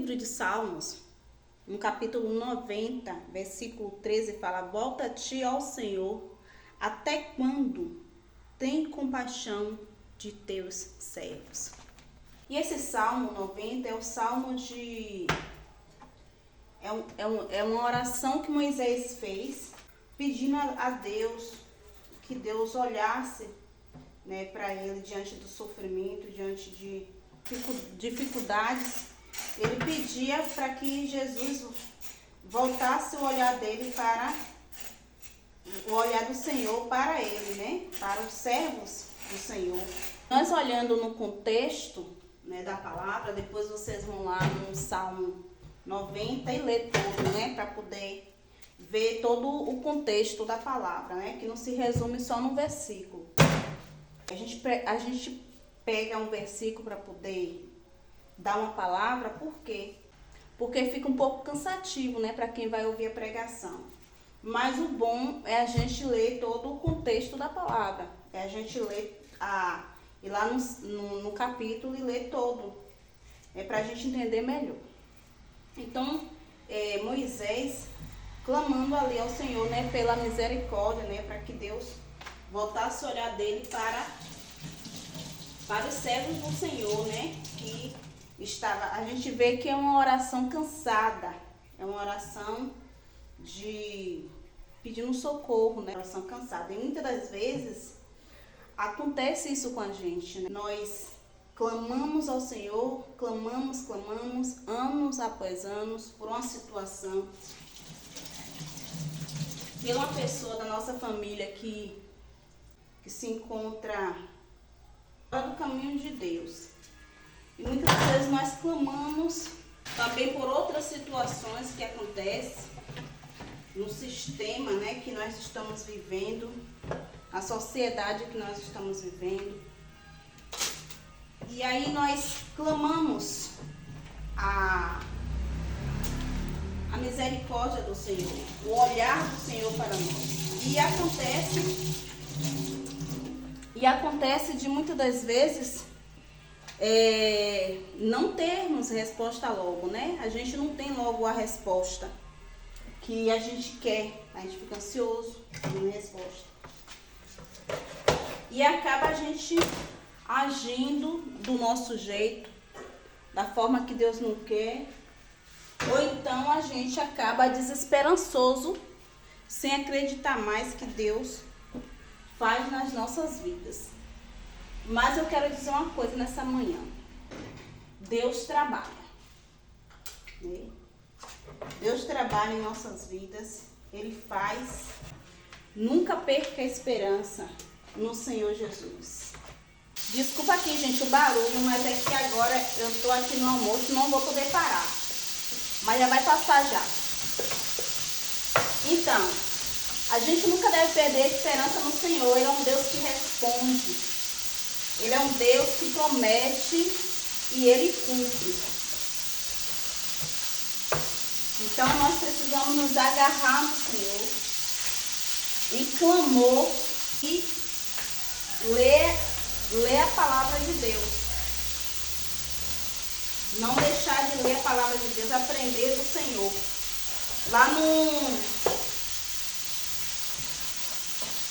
livro de Salmos, no capítulo 90, versículo 13, fala: volta-te ao Senhor, até quando tem compaixão de teus servos. E esse Salmo 90 é o salmo de... É uma oração que Moisés fez, pedindo a Deus que Deus olhasse, né, para ele diante do sofrimento, diante de dificuldades. Ele pedia para que Jesus voltasse o olhar dele para o olhar do Senhor para ele, né, para os servos do Senhor. Nós olhando no contexto, né, da palavra, depois vocês vão lá no Salmo 90 e ler todo, né, para poder ver todo o contexto da palavra, né, que não se resume só no versículo. A gente pega um versículo para poder dar uma palavra, por quê? Porque fica um pouco cansativo, né, para quem vai ouvir a pregação. Mas o bom é a gente ler todo o contexto da palavra, é a gente ler ir lá no capítulo e ler todo, é para a gente entender melhor. Então, Moisés clamando ali ao Senhor, né, pela misericórdia, né, para que Deus voltasse o olhar dele para os servos do Senhor, né, que estava... A gente vê que é uma oração cansada, é uma oração de pedindo socorro, né, oração cansada. E muitas das vezes acontece isso com a gente, né? Nós clamamos ao Senhor, clamamos, anos após anos, por uma situação, pela uma pessoa da nossa família que se encontra fora do caminho de Deus. E muitas vezes nós clamamos também por outras situações que acontecem no sistema, né, que nós estamos vivendo, na sociedade que nós estamos vivendo. E aí nós clamamos a misericórdia do Senhor, o olhar do Senhor para nós. E acontece de muitas das vezes não termos resposta logo, né? A gente não tem logo a resposta que a gente quer, a gente fica ansioso pela resposta. E acaba a gente agindo do nosso jeito, da forma que Deus não quer, ou então a gente acaba desesperançoso, sem acreditar mais que Deus faz nas nossas vidas. Mas eu quero dizer uma coisa nessa manhã: Deus trabalha, né? Deus trabalha em nossas vidas, Ele faz. Nunca perca a esperança no Senhor Jesus. Desculpa aqui, gente, o barulho, mas é que agora eu estou aqui no almoço, não vou poder parar. Mas já vai passar já. Então, a gente nunca deve perder a esperança no Senhor. Ele é um Deus que responde. Ele é um Deus que promete e Ele cumpre. Então, nós precisamos nos agarrar no Senhor, em clamor, e ler a palavra de Deus. Não deixar de ler a palavra de Deus, aprender do Senhor. Lá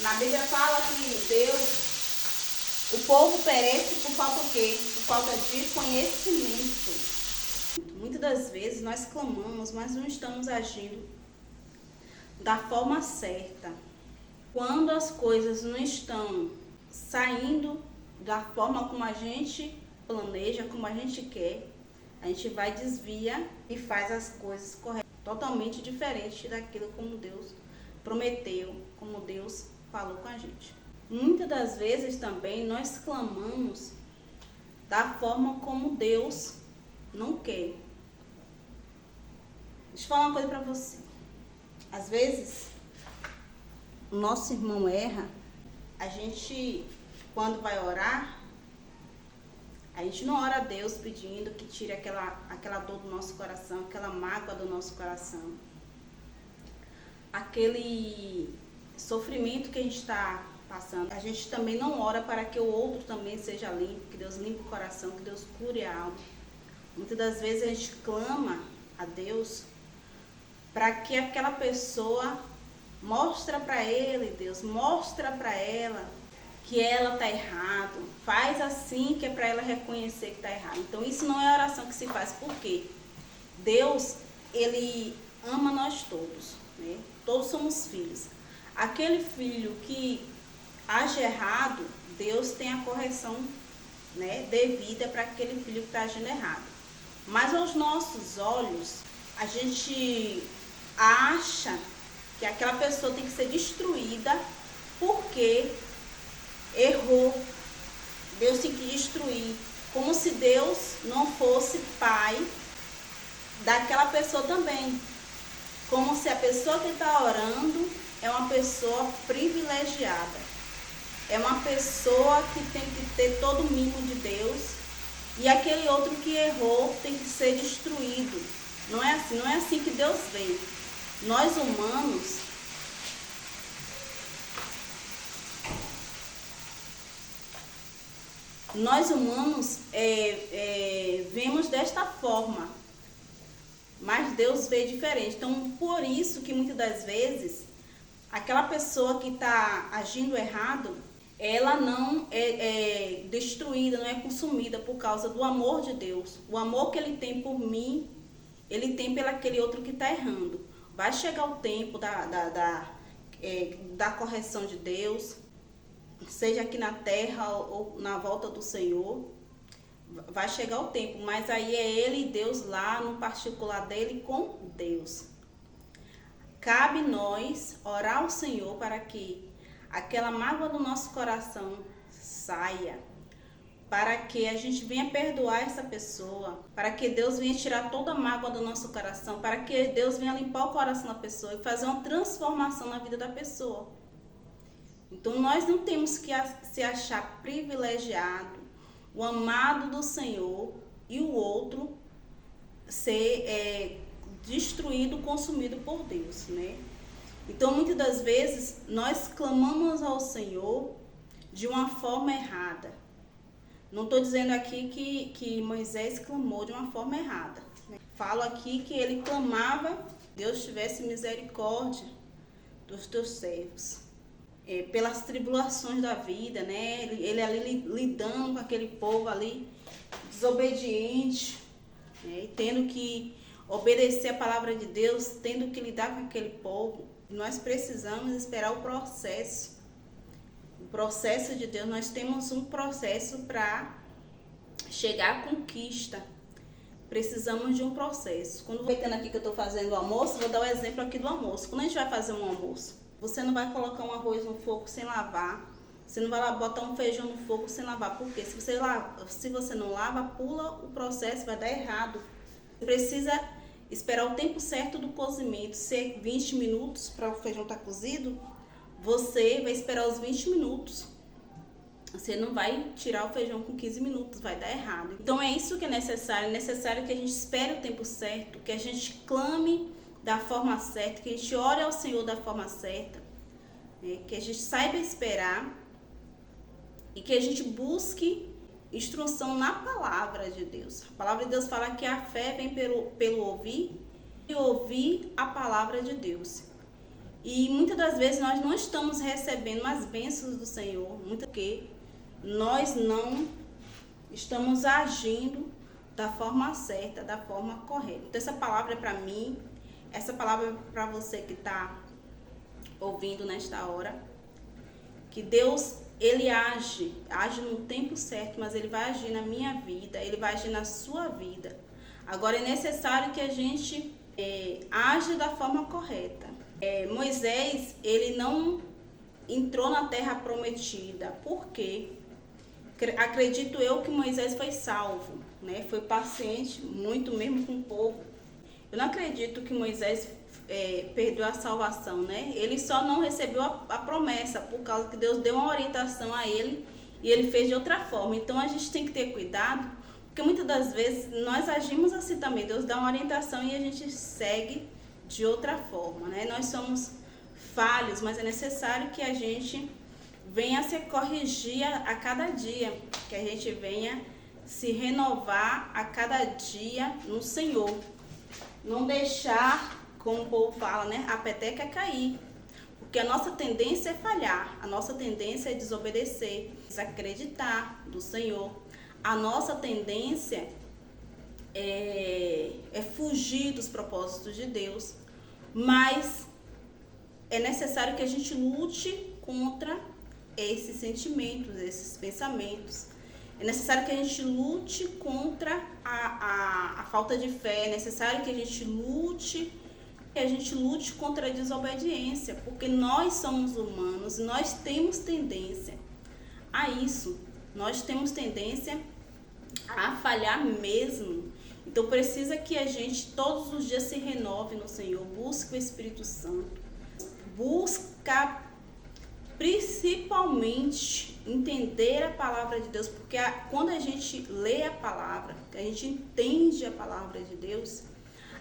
na Bíblia fala que o povo perece por falta o quê? Por falta de conhecimento. Muitas das vezes nós clamamos, mas não estamos agindo da forma certa. Quando as coisas não estão saindo da forma como a gente planeja, como a gente quer, a gente vai, desvia e faz as coisas corretas, totalmente diferente daquilo como Deus prometeu, como Deus falou com a gente. Muitas das vezes também nós clamamos da forma como Deus não quer. Deixa eu falar uma coisa para você. Às vezes, o nosso irmão erra, a gente, quando vai orar, a gente não ora a Deus pedindo que tire aquela dor do nosso coração, aquela mágoa do nosso coração, aquele sofrimento que a gente está passando. A gente também não ora para que o outro também seja limpo, que Deus limpe o coração, que Deus cure a alma. Muitas das vezes a gente clama a Deus para que aquela pessoa mostra para ele, Deus, mostra para ela que ela está errado, faz assim que é para ela reconhecer que está errado. Então isso não é oração que se faz, porque Deus, ele ama nós todos, né? Todos somos filhos. Aquele filho que age errado, Deus tem a correção, né, devida para aquele filho que está agindo errado. Mas aos nossos olhos, a gente acha que aquela pessoa tem que ser destruída porque errou. Deus tem que destruir, como se Deus não fosse pai daquela pessoa também. Como se a pessoa que está orando é uma pessoa privilegiada. É uma pessoa que tem que ter todo o mimo de Deus. E aquele outro que errou tem que ser destruído. Não é assim que Deus vê. Nós humanos vemos desta forma, mas Deus vê diferente. Então, por isso que muitas das vezes, aquela pessoa que está agindo errado, ela não é destruída, não é consumida por causa do amor de Deus. O amor que ele tem por mim, ele tem pelo aquele outro que está errando. Vai chegar o tempo da correção de Deus, seja aqui na terra ou na volta do Senhor. Vai chegar o tempo, mas aí é ele e Deus lá no particular dele com Deus. Cabe nós orar ao Senhor para que aquela mágoa do nosso coração saia, para que a gente venha perdoar essa pessoa, para que Deus venha tirar toda a mágoa do nosso coração, para que Deus venha limpar o coração da pessoa e fazer uma transformação na vida da pessoa. Então nós não temos que se achar privilegiado, o amado do Senhor, e o outro ser destruído, consumido por Deus, né? Então muitas das vezes nós clamamos ao Senhor de uma forma errada. Não estou dizendo aqui que Moisés clamou de uma forma errada. Falo aqui que ele clamava, Deus tivesse misericórdia dos teus servos. Pelas tribulações da vida, né? Ele ali lidando com aquele povo ali, desobediente, né? E tendo que obedecer a palavra de Deus, tendo que lidar com aquele povo. Nós precisamos esperar o processo. O processo de Deus, nós temos um processo para chegar à conquista. Precisamos de um processo. Quando aproveitando aqui que eu estou fazendo o almoço, vou dar o exemplo aqui do almoço. Quando a gente vai fazer um almoço, você não vai colocar um arroz no fogo sem lavar. Você não vai lá botar um feijão no fogo sem lavar. Por quê? Se você não lava, pula o processo, vai dar errado. Você precisa esperar o tempo certo do cozimento. Se é 20 minutos para o feijão estar cozido, você vai esperar os 20 minutos. Você não vai tirar o feijão com 15 minutos, vai dar errado. Então é isso que é necessário. É necessário que a gente espere o tempo certo, que a gente clame da forma certa, que a gente ore ao Senhor da forma certa, né? Que a gente saiba esperar e que a gente busque instrução na palavra de Deus. A palavra de Deus fala que a fé vem pelo ouvir e ouvir a palavra de Deus. E muitas das vezes nós não estamos recebendo as bênçãos do Senhor, porque nós não estamos agindo da forma certa, da forma correta. Então essa palavra é para mim, essa palavra é para você que está ouvindo nesta hora, que Deus, ele age no tempo certo, mas ele vai agir na minha vida, ele vai agir na sua vida. Agora é necessário que a gente age da forma correta. Moisés, ele não entrou na terra prometida. Por quê? Acredito eu que Moisés foi salvo, né? Foi paciente, muito mesmo com o povo. Eu não acredito que Moisés perdeu a salvação, né? Ele só não recebeu a promessa por causa que Deus deu uma orientação a ele e ele fez de outra forma. Então a gente tem que ter cuidado, porque muitas das vezes nós agimos assim também. Deus dá uma orientação e a gente segue de outra forma, né? Nós somos falhos, mas é necessário que a gente venha se corrigir a cada dia, que a gente venha se renovar a cada dia no Senhor. Não deixar, como o povo fala, né, a peteca cair. Porque a nossa tendência é falhar, a nossa tendência é desobedecer, desacreditar do Senhor. A nossa tendência é fugir dos propósitos de Deus. Mas é necessário que a gente lute contra esses sentimentos, esses pensamentos. É necessário que a gente lute contra a falta de fé. É necessário que a gente lute contra a desobediência, porque nós somos humanos, nós temos tendência a isso. Nós temos tendência a falhar mesmo. Então precisa que a gente todos os dias se renove no Senhor, busque o Espírito Santo, busca principalmente entender a palavra de Deus, porque quando a gente lê a palavra, a gente entende a palavra de Deus,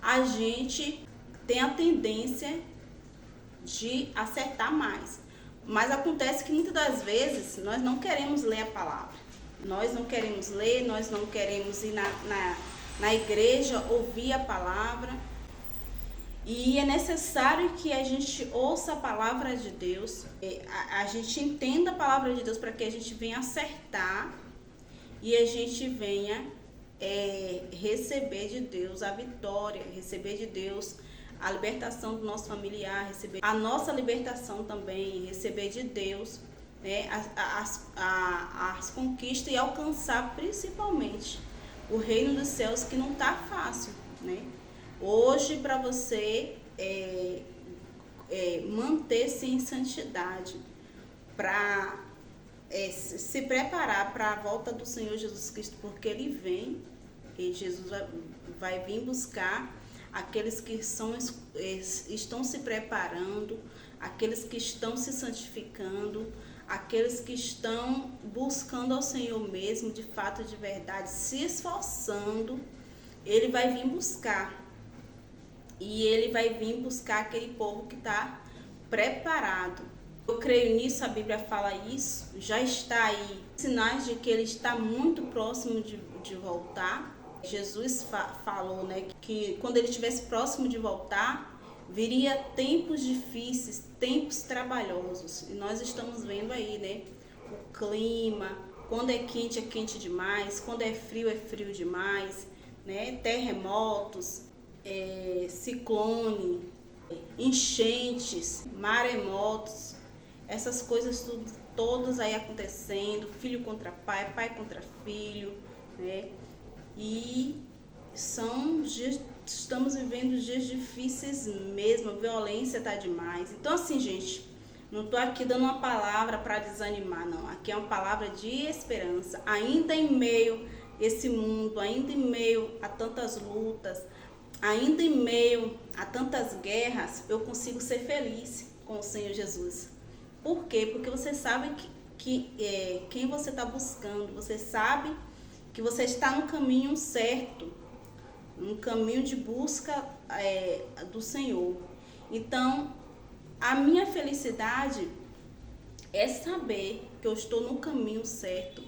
a gente tem a tendência de acertar mais. Mas acontece que muitas das vezes nós não queremos ler a palavra. Nós não queremos ler, nós não queremos ir na igreja ouvir a palavra. E é necessário que a gente ouça a palavra de Deus, a gente entenda a palavra de Deus para que a gente venha acertar e a gente venha receber de Deus a vitória, receber de Deus a libertação do nosso familiar, receber a nossa libertação também, receber de Deus, né, as conquistas e alcançar principalmente o reino dos céus, que não está fácil, né? Hoje, para você manter-se em santidade, para se preparar para a volta do Senhor Jesus Cristo, porque Ele vem, e Jesus vai vir buscar aqueles que estão se preparando, aqueles que estão se santificando, aqueles que estão buscando ao Senhor mesmo, de fato, de verdade, se esforçando. Ele vai vir buscar. E Ele vai vir buscar aquele povo que está preparado. Eu creio nisso, a Bíblia fala isso, já está aí sinais de que Ele está muito próximo de voltar. Jesus falou, né, que quando Ele estivesse próximo de voltar, viria tempos difíceis, tempos trabalhosos. E nós estamos vendo aí, né, o clima, quando é quente demais, quando é frio demais, né, terremotos, ciclone, enchentes, maremotos, essas coisas todas aí acontecendo, filho contra pai, pai contra filho, né? E estamos vivendo dias difíceis mesmo, a violência tá demais. Então assim, gente, não tô aqui dando uma palavra para desanimar, não. Aqui é uma palavra de esperança, ainda em meio a esse mundo, ainda em meio a tantas lutas, ainda em meio a tantas guerras, eu consigo ser feliz com o Senhor Jesus. Por quê? Porque você sabe quem você está buscando, você sabe que você está no caminho certo, no caminho de busca do Senhor. Então, a minha felicidade é saber que eu estou no caminho certo,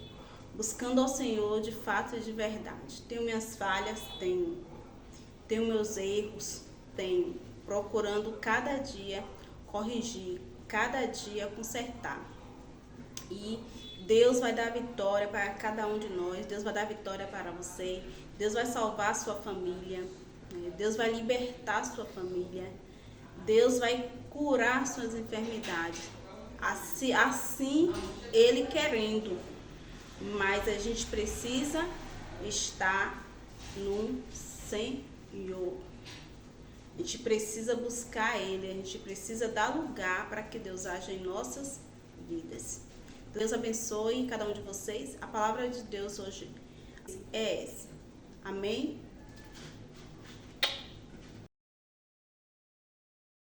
buscando ao Senhor de fato e de verdade. Tenho minhas falhas, tenho meus erros, tenho, procurando cada dia corrigir, cada dia consertar. E Deus vai dar vitória para cada um de nós, Deus vai dar vitória para você, Deus vai salvar a sua família, Deus vai libertar a sua família, Deus vai curar suas enfermidades, assim Ele querendo. Mas a gente precisa estar no Senhor. A gente precisa buscar Ele, a gente precisa dar lugar para que Deus haja em nossas vidas. Deus abençoe cada um de vocês. A palavra de Deus hoje é essa. Amém?